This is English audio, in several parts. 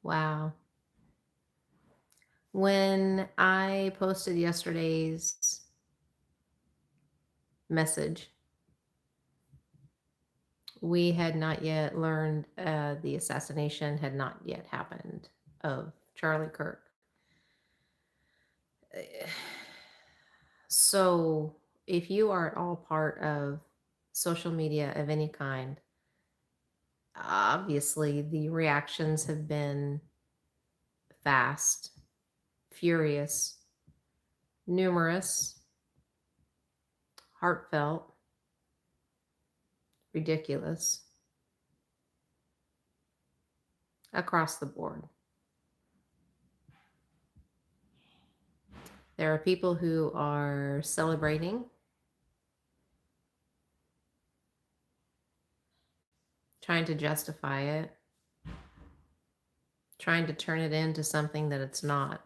Wow. When I posted yesterday's message, we had not yet learned the assassination had not yet happened of Charlie Kirk. So, if you are at all part of social media of any kind, obviously the reactions have been fast, furious, numerous, heartfelt, ridiculous, across the board. There are people who are celebrating, trying to justify it, trying to turn it into something that it's not.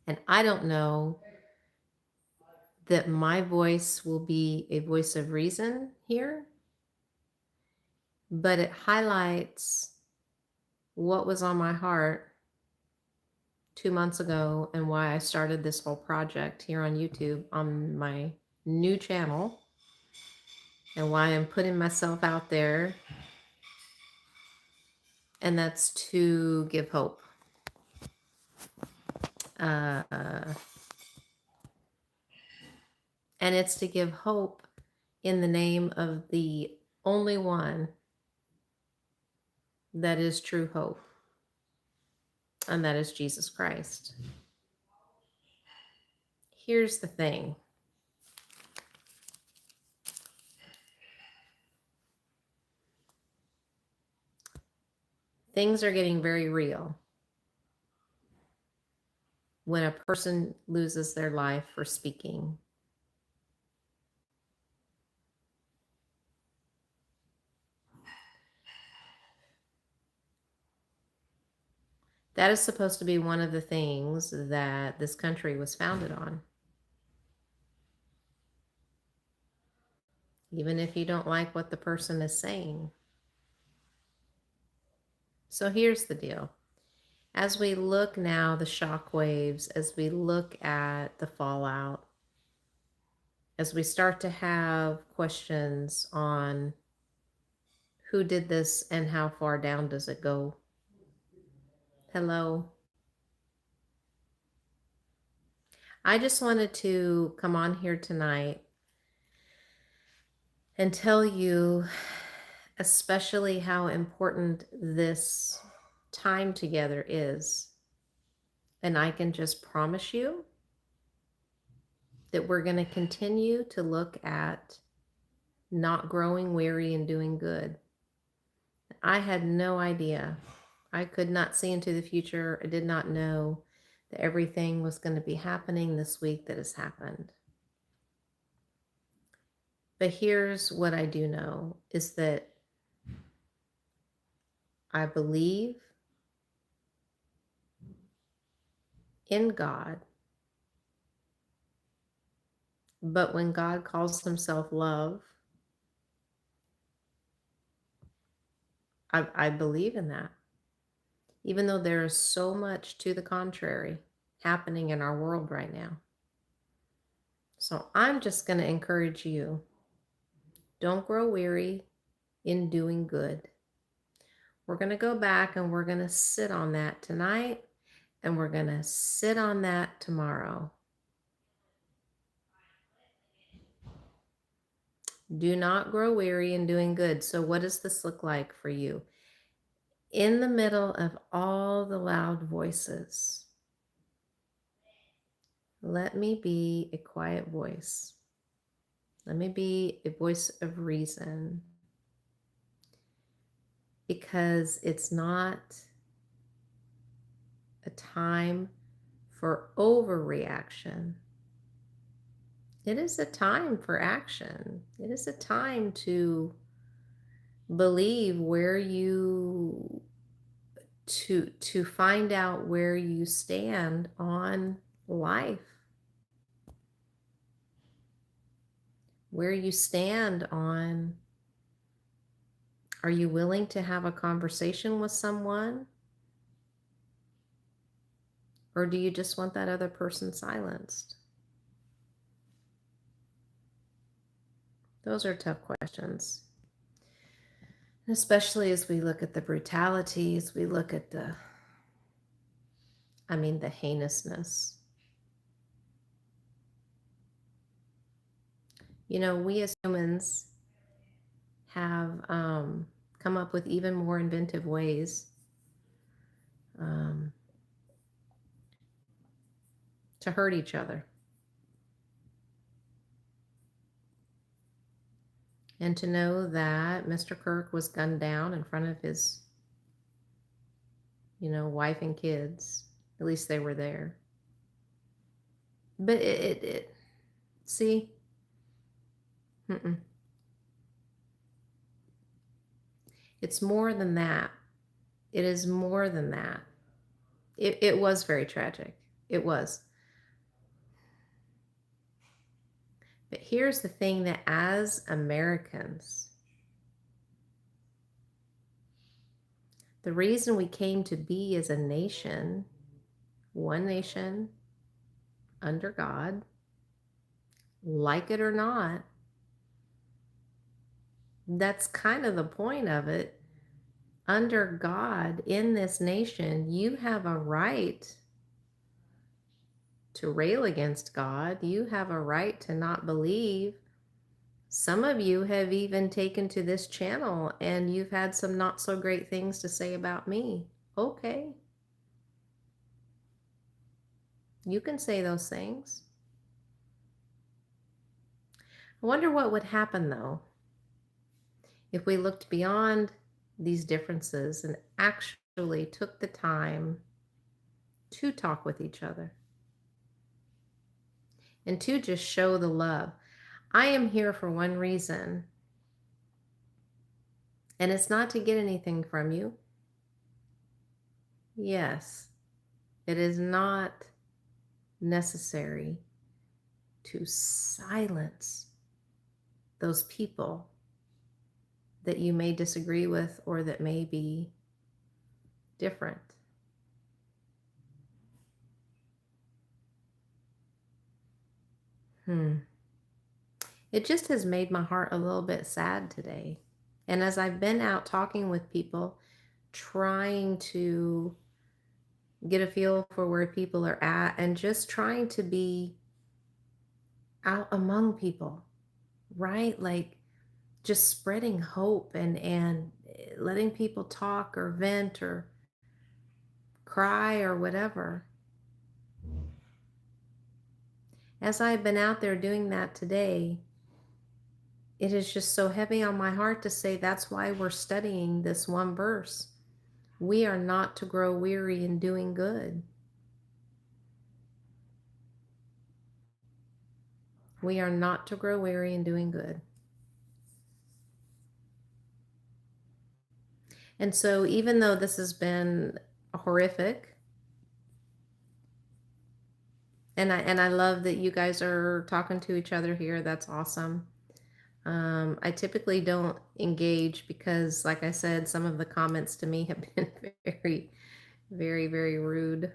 And I don't know that my voice will be a voice of reason here, but it highlights what was on my heart 2 months ago and why I started this whole project here on YouTube on my new channel and why I'm putting myself out there. And that's to give hope. Uh, and it's to give hope in the name of the only one that is true hope, and that is Jesus Christ. Here's the thing. Things are getting very real when a person loses their life for speaking. That is supposed to be one of the things that this country was founded on. Even if you don't like what the person is saying. So here's the deal. As we look now, the shock waves, as we look at the fallout, as we start to have questions on who did this and how far down does it go? Hello. I just wanted to come on here tonight and tell you especially how important this time together is. And I can just promise you that we're going to continue to look at not growing weary and doing good. I had no idea. I could not see into the future. I did not know that everything was going to be happening this week that has happened. But here's what I do know is that I believe in God. But when God calls himself love, I believe in that. Even though there is so much to the contrary happening in our world right now. So I'm just going to encourage you, don't grow weary in doing good. We're going to go back and we're going to sit on that tonight, and we're going to sit on that tomorrow. Do not grow weary in doing good. So what does this look like for you? In the middle of all the loud voices, let me be a quiet voice. Let me be a voice of reason. Because it's not a time for overreaction. It is a time for action. It is a time to believe where you to find out where you stand on life. Where you stand on Are you willing to have a conversation with someone? Or do you just want that other person silenced? Those are tough questions. Especially as we look at the brutalities, we look at the heinousness. We as humans have come up with even more inventive ways um, to hurt each other. And to know that Mr. Kirk was gunned down in front of his, wife and kids. At least they were there. But see, mm-mm. It's more than that. It is more than that. It was very tragic. It was. But here's the thing, that as Americans, the reason we came to be as a nation, one nation under God, like it or not, that's kind of the point of it. Under God, in this nation, you have a right to rail against God. You have a right to not believe. Some of you have even taken to this channel and you've had some not so great things to say about me. Okay. You can say those things. I wonder what would happen, though, if we looked beyond these differences and actually took the time to talk with each other and to just show the love. I am here for one reason, and it's not to get anything from you. Yes, it is not necessary to silence those people that you may disagree with or that may be different. It just has made my heart a little bit sad today. And as I've been out talking with people, trying to get a feel for where people are at and just trying to be out among people, right? Like just spreading hope and letting people talk or vent or cry or whatever. As I've been out there doing that today, it is just so heavy on my heart to say that's why we're studying this one verse. We are not to grow weary in doing good. We are not to grow weary in doing good. And so even though this has been horrific, and I love that you guys are talking to each other here, that's awesome. I typically don't engage because, like I said, some of the comments to me have been very, very, very rude.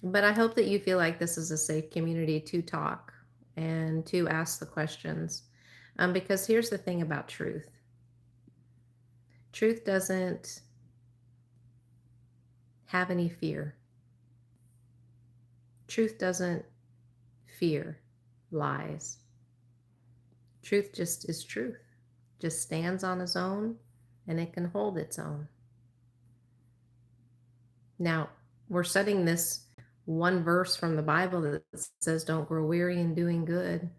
But I hope that you feel like this is a safe community to talk and to ask the questions. Because here's the thing about truth. Truth doesn't have any fear. Truth doesn't fear lies. Truth just is truth. Just stands on its own and it can hold its own. Now, we're studying this one verse from the Bible that says, don't grow weary in doing good.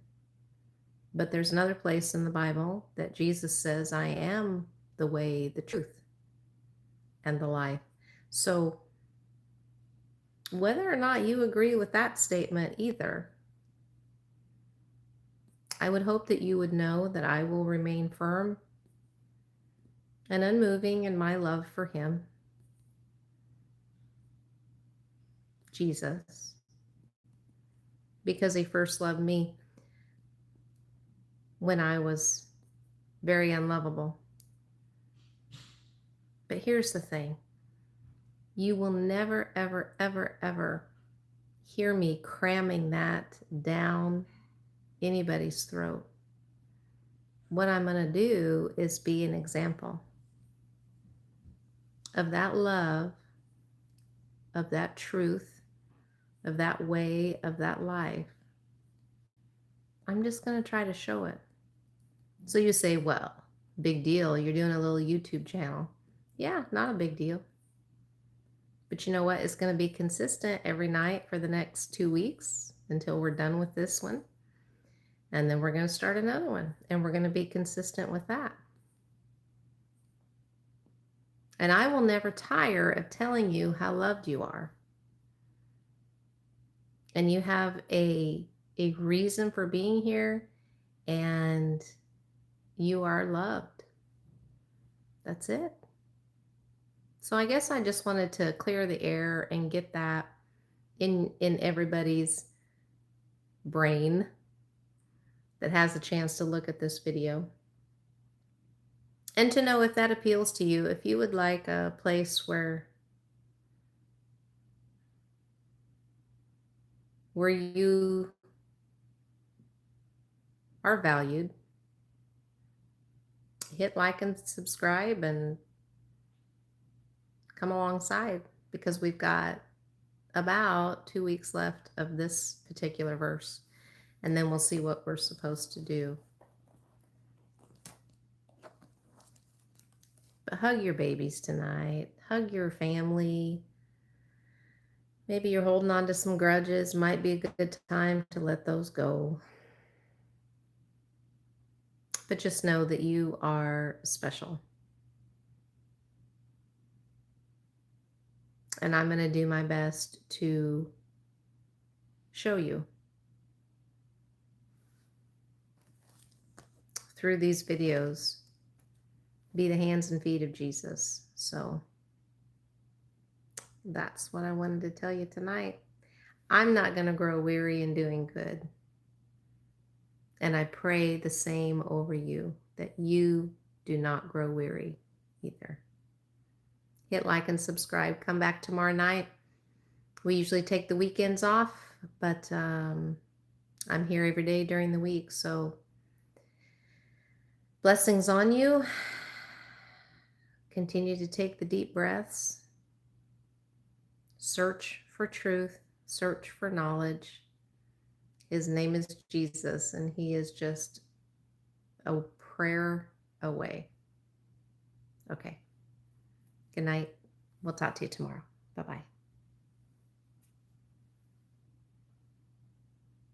But there's another place in the Bible that Jesus says, I am the way, the truth, and the life. So whether or not you agree with that statement either, I would hope that you would know that I will remain firm and unmoving in my love for him, Jesus, because he first loved me when I was very unlovable. But here's the thing. You will never, ever, ever, ever hear me cramming that down anybody's throat. What I'm going to do is be an example of that love, of that truth, of that way, of that life. I'm just going to try to show it. So you say, well, big deal. You're doing a little YouTube channel. Yeah, not a big deal. But you know what? It's going to be consistent every night for the next 2 weeks until we're done with this one. And then we're going to start another one. And we're going to be consistent with that. And I will never tire of telling you how loved you are. And you have a reason for being here. And you are loved. That's it. So I guess I just wanted to clear the air and get that in everybody's brain that has a chance to look at this video. And to know if that appeals to you, if you would like a place where you are valued, hit like and subscribe and come alongside, because we've got about 2 weeks left of this particular verse, and then we'll see what we're supposed to do. But hug your babies tonight. Hug your family. Maybe you're holding on to some grudges. Might be a good time to let those go. But just know that you are special. And I'm going to do my best to show you through these videos. Be the hands and feet of Jesus. So that's what I wanted to tell you tonight. I'm not going to grow weary in doing good. And I pray the same over you, that you do not grow weary either. Hit like and subscribe. Come back tomorrow night. We usually take the weekends off, but I'm here every day during the week. So blessings on you. Continue to take the deep breaths. Search for truth. Search for knowledge. His name is Jesus, and he is just a prayer away. Okay. Good night. We'll talk to you tomorrow. Bye-bye.